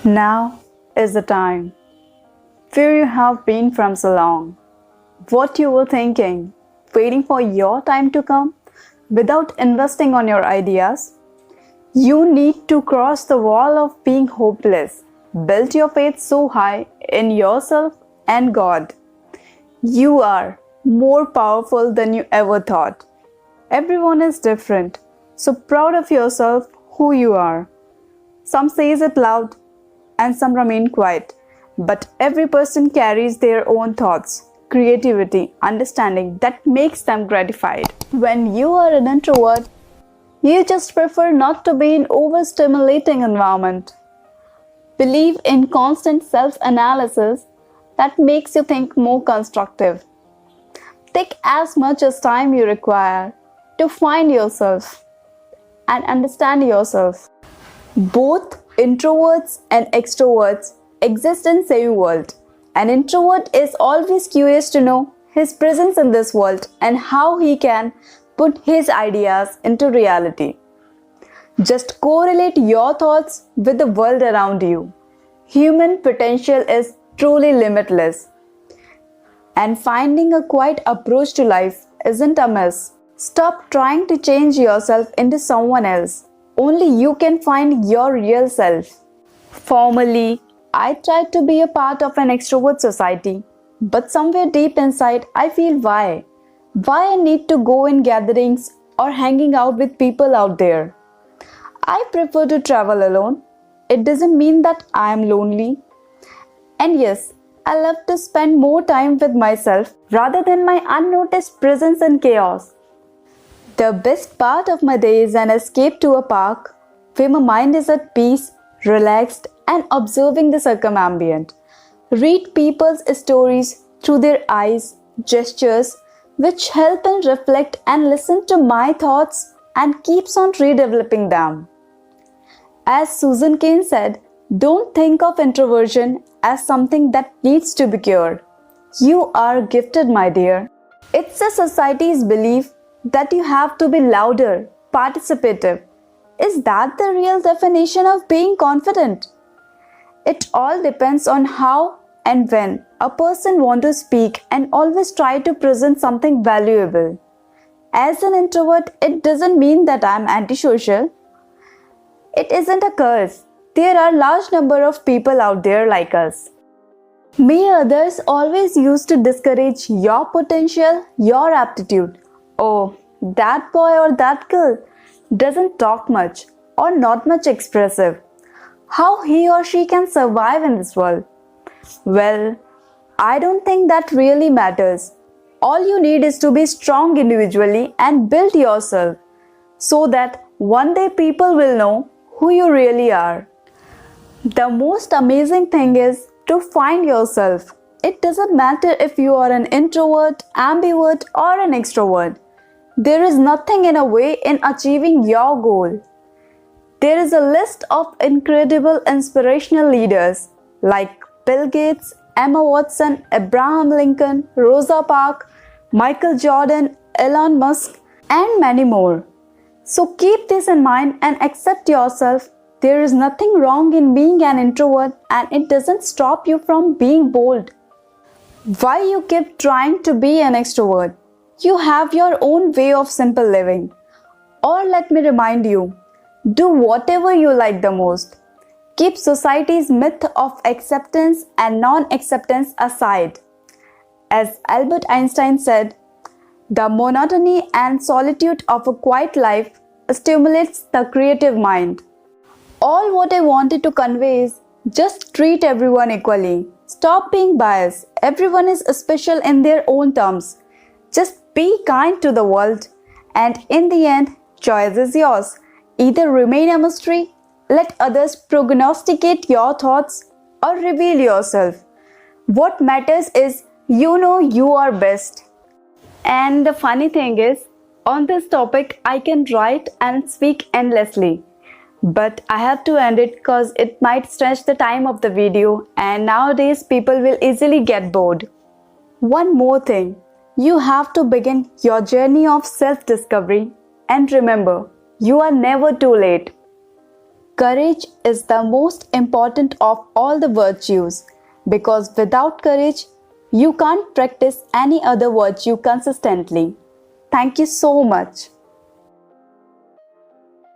Now is the time. Where you have been from so long. What you were thinking, waiting for your time to come without investing on your ideas. You need to cross the wall of being hopeless. Build your faith so high in yourself and God. You are more powerful than you ever thought. Everyone is different, so proud of yourself who you are. Some says it loud and some remain quiet, but every person carries their own thoughts, creativity, understanding that makes them gratified. When you are an introvert, you just prefer not to be in overstimulating environment. Believe in constant self-analysis that makes you think more constructive. Take as much as time you require to find yourself and understand yourself. Both introverts and extroverts exist in same world. An introvert is always curious to know his presence in this world and how he can put his ideas into reality. Just correlate your thoughts with the world around you. Human potential is truly limitless. And finding a quiet approach to life isn't a mess. Stop trying to change yourself into someone else. Only you can find your real self. Formerly, I tried to be a part of an extrovert society, but somewhere deep inside, I feel why. Why I need to go in gatherings or hanging out with people out there. I prefer to travel alone. It doesn't mean that I am lonely. And yes, I love to spend more time with myself rather than my unnoticed presence in chaos. The best part of my day is an escape to a park where my mind is at peace, relaxed, and observing the circumambient. Read people's stories through their eyes, gestures, which help and reflect and listen to my thoughts and keeps on redeveloping them. As Susan Cain said, don't think of introversion as something that needs to be cured. You are gifted, my dear. It's a society's belief that you have to be louder, participative. Is that the real definition of being confident? It all depends on how and when a person wants to speak and always try to present something valuable. As an introvert, it doesn't mean that I'm antisocial. It isn't a curse. There are large number of people out there like us. May others always used to discourage your potential, your aptitude. Oh, that boy or that girl doesn't talk much or not much expressive. How he or she can survive in this world? Well, I don't think that really matters. All you need is to be strong individually and build yourself so that one day people will know who you really are. The most amazing thing is to find yourself. It doesn't matter if you are an introvert, ambivert, or an extrovert. There is nothing in a way in achieving your goal. There is a list of incredible inspirational leaders like Bill Gates, Emma Watson, Abraham Lincoln, Rosa Parks, Michael Jordan, Elon Musk, and many more. So keep this in mind and accept yourself. There is nothing wrong in being an introvert and it doesn't stop you from being bold. Why you keep trying to be an extrovert? You have your own way of simple living. Or let me remind you, do whatever you like the most. Keep society's myth of acceptance and non-acceptance aside. As Albert Einstein said, the monotony and solitude of a quiet life stimulates the creative mind. All what I wanted to convey is just treat everyone equally. Stop being biased. Everyone is special in their own terms. Just be kind to the world, and in the end, choice is yours. Either remain a mystery, let others prognosticate your thoughts, or reveal yourself. What matters is you know you are best. And the funny thing is, on this topic, I can write and speak endlessly. But I have to end it because it might stretch the time of the video, and nowadays people will easily get bored. One more thing. You have to begin your journey of self-discovery and remember, you are never too late. Courage is the most important of all the virtues because without courage, you can't practice any other virtue consistently. Thank you so much.